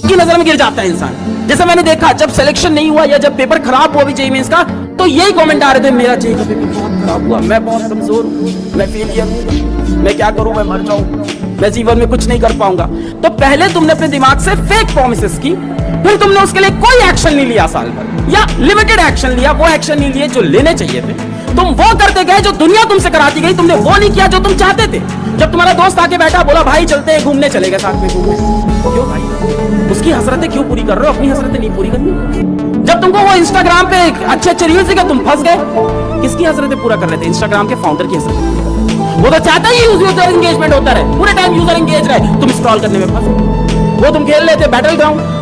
की नजर में गिर जाता है इंसान। जैसे मैंने देखा जब सिलेक्शन नहीं हुआ या जब पेपर खराब हुआ भी जेईई मेंस का, तो यही कमेंट आ रहे थे, मेरा जेईई का पेपर बहुत खराब हुआ, मैं बहुत कमजोर हूँ, मैं फेलियर हूँ, मैं क्या करूँ, मैं मर जाऊँ, मैं जीवन में कुछ नहीं कर पाऊंगा। तो पहले तुमने अपने दिमाग से फेक प्रोमिसेस की, फिर तुमने उसके लिए कोई एक्शन नहीं लिया साल भर, या लिमिटेड एक्शन लिया, वो एक्शन नहीं लिए जो लेने चाहिए थे। तुम वो करते गए जो दुनिया तुमसे कराती गई, तुमने वो नहीं किया जो तुम चाहते थे। जब तुम्हारा दोस्त आके बैठा, बोला भाई चलते हैं घूमने, चले गए साथ में घूमने, क्यों भाई? उसकी हसरतें क्यों पूरी कर रहे हो, अपनी हसरतें नहीं पूरी करनी। जब तुमको वो इंस्टाग्राम पे अच्छे अच्छे रील्स दिखे, तुम फंस गए। किसकी हसरतें पूरा कर रहे थे? इंस्टाग्राम के फाउंडर की हसरतें। वो तो चाहता ही यूजर एंगेजमेंट होता रहे, पूरे टाइम यूजर एंगेज रहे, तुम स्क्रॉल करने में फंसे। वो तुम खेल लेते बैटल ग्राउंड,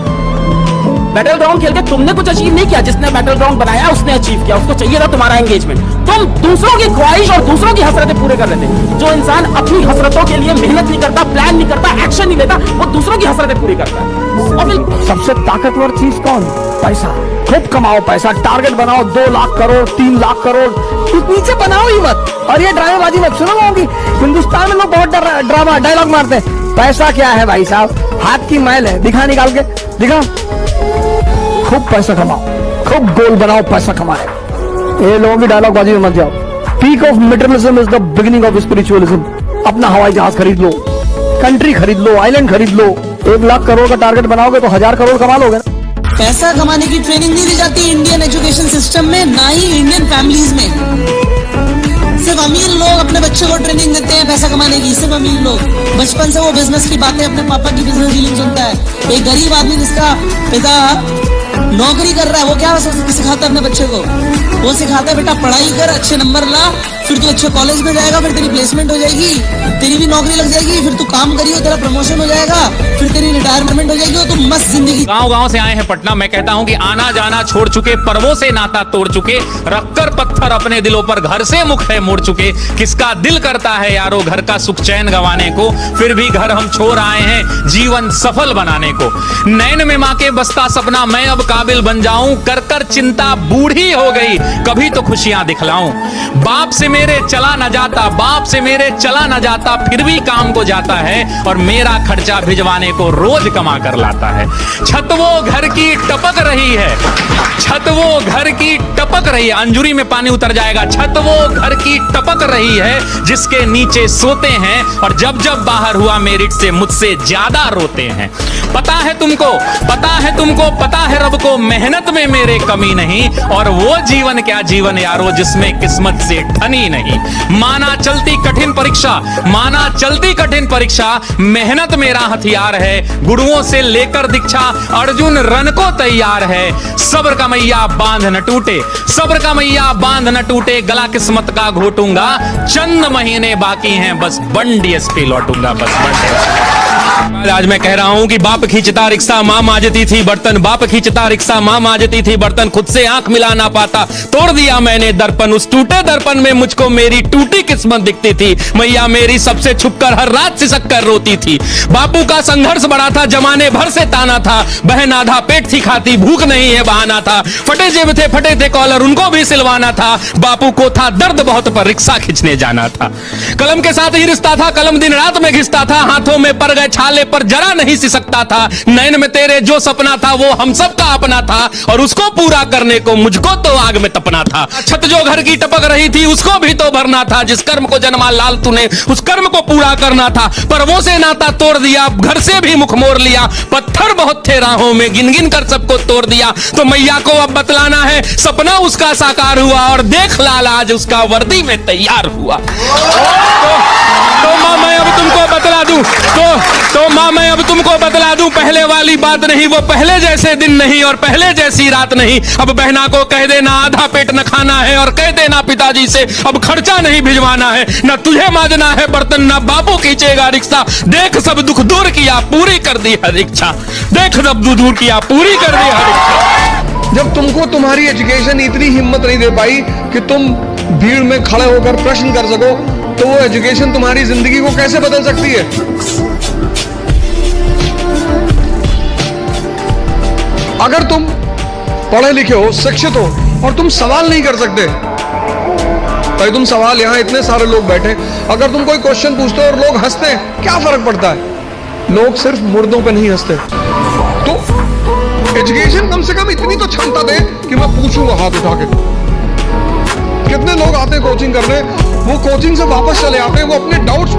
बैटल ग्राउंड खेल के तुमने कुछ अचीव नहीं किया, जिसने बैटल ग्राउंड बनाया उसने अचीव किया, उसको चाहिए था तुम्हारा एंगेजमेंट। तुम दूसरों की ख्वाहिश और दूसरों की हसरतें पूरे कर रहे थे। जो इंसान अपनी हसरतों के लिए मेहनत नहीं करता, प्लान नहीं करता, एक्शन नहीं लेता, वो दूसरों की हसरतें पूरी करता है। और फिर सबसे ताकतवर चीज कौन? पैसा। खूब कमाओ पैसा, टारगेट बनाओ 2 लाख करोड़ 3 लाख करोड़, नीचे बनाओ ही मत। और ये ड्रामेबाजी मत सुनो होगी, हिंदुस्तान में लोग बहुत ड्रामा डायलॉग मारते हैं। पैसा क्या है भाई साहब? हाथ की मैल है, दिखा निकाल के दिखा। खूब पैसा कमाओ, खूब गोल बनाओ, पैसा कमाए। ये लोगों की डायलॉग बाजी में मत जाओ। Peak of materialism is the beginning of spiritualism. अपना हवाई जहाज खरीद लो, कंट्री खरीद लो, आइलैंड खरीद लो। 1 लाख करोड़ का टारगेट बनाओगे तो 1000 करोड़ कमा लोगे। पैसा कमाने की ट्रेनिंग नहीं दी जाती इंडियन एजुकेशन सिस्टम में, ना ही इंडियन फैमिलीज में। सिर्फ अमीर लोग अपने बच्चों को ट्रेनिंग देते हैं पैसा कमाने की, सिर्फ अमीर लोग। बचपन से वो बिजनेस की बातें अपने पापा की बिजनेस डीलिंग सुनता है। एक गरीब आदमी जिसका पिता नौकरी कर रहा है, वो क्या सिखाता है अपने बच्चे को? वो सिखाता है बेटा पढ़ाई कर, अच्छे नंबर ला, फिर तू अच्छे कॉलेज में जाएगा, फिर तेरी प्लेसमेंट हो जाएगी, तेरी भी नौकरी लग जाएगी, फिर तू काम करियो, तेरा प्रमोशन हो जाएगा, फिर तेरी रिटायरमेंट हो जाएगी, तो मस्त जिंदगी। गांव-गांव से आए हैं पटना, मैं कहता हूं कि आना जाना छोड़ चुके, पर्वों से नाता तोड़ चुके, रखकर पत्थर अपने दिलों पर घर से मुख है मोड़ चुके। किसका दिल करता है यारो घर का सुख चैन गंवाने को, फिर भी घर हम छोड़ आए हैं जीवन सफल बनाने को। नैन में मां के बसता सपना, मैं अब काबिल बन जाऊं, कर कर चिंता बूढ़ी हो गई, कभी तो खुशियां दिखलाऊं। बाप से मेरे चला न जाता, बाप से मेरे चला न जाता, फिर भी काम को जाता है और मेरा खर्चा भिजवाने को रोज कमा कर लाता है। छत वो घर की टपक रही है, छत वो घर की टपक रही है, अंजुरी में पानी उतर जाएगा। छत वो घर की टपक रही है जिसके नीचे सोते हैं, और जब जब बाहर हुआ मेरिट से मुझसे ज्यादा रोते हैं। पता है तुमको, पता है तुमको, पता है रब को, मेहनत में मेरे कमी नहीं, और वो जीवन क्या जीवन यारो जिसमें किस्मत से ठनी नहीं। माना चलती कठिन परीक्षा, माना चलती कठिन परीक्षा, मेहनत मेरा हथियार है, गुरुओं से लेकर दीक्षा, अर्जुन रन को तैयार है। सब्र का मैया बांध न टूटे, सब्र का मैया बांध न टूटे, गला किस्मत का घोटूंगा, चंद महीने बाकी हैं, बस बंडी एसपी लौटूंगा, बस बंडी। आज मैं कह रहा हूं कि बाप खींचता रिक्शा मां मांजती थी बर्तन, बाप खींचता रिक्शा मां मांजती थी बर्तन, खुद से आंख मिला ना पाता, तोड़ दिया मैंने दर्पण, उस टूटे दर्पण में मुझको मेरी टूटी किस्मत दिखती थी। मैया मेरी सबसे छुपकर हर रात सिसक कर रोती थी। बापू का संघर्ष बड़ा था, जमाने भर से ताना था, बहन आधा पेट थी खाती, भूख नहीं है बहाना था, फटे जेब थे फटे थे कॉलर, उनको भी सिलवाना था। बापू को था दर्द बहुत पर रिक्शा खींचने जाना था। कलम के साथ ही रिश्ता था, कलम दिन रात में घिसता था, हाथों में पड़ गए छाले पर जरा नहीं सिसकता था। नैन में तेरे जो सपना था वो हम सब का अपना था, और उसको पूरा करने को मुझको तो आग में तपना था। छत जो घर की टपक रही थी उसको भी तो भरना था, जिस कर्म को जन्मा लाल तूने उस कर्म को पूरा करना था। पर वो से नाता तोड़ दिया, घर से भी मुख मोड़ लिया, पत्थर बहुत थे राहों में, गिन गिन कर सबको तोड़ दिया। तो मैया को अब बतलाना है सपना उसका साकार हुआ, और देख लाल आज उसका वर्दी में तैयार हुआ। तो मां मैं अब तुमको बतला दूं, तो मां मैं अब तुमको बतला दूं, पहले वाली बात नहीं, वो पहले जैसे दिन नहीं और पहले जैसी रात नहीं। अब बहना को कह देना आधा पेट न खाना है, और कह देना पिताजी से अब खर्चा नहीं भिजवाना है, न तुझे मांजना है बर्तन, न बापू खींचेगा रिक्शा। देख सब दुख दूर किया, पूरी कर दी हर इच्छा, देख सब दुख दूर किया, पूरी कर दी हर इच्छा। जब तुमको तुम्हारी एजुकेशन इतनी हिम्मत नहीं दे पाई कि तुम भीड़ में खड़े होकर प्रश्न कर सको, तो वो एजुकेशन तुम्हारी जिंदगी को कैसे बदल सकती है? अगर तुम पढ़े लिखे हो, शिक्षित हो, और तुम सवाल नहीं कर सकते, भाई तुम सवाल, यहां इतने सारे लोग बैठे, अगर तुम कोई क्वेश्चन पूछते हो और लोग हंसते हैं, क्या फर्क पड़ता है? लोग सिर्फ मुर्दों पे नहीं हंसते, तो एजुकेशन कम से कम इतनी तो क्षमता दे कि मैं पूछूंगा हाथ उठा के। कितने लोग आते हैं कोचिंग करने, वो कोचिंग से वापस चले आते हैं, वो अपने डाउट्स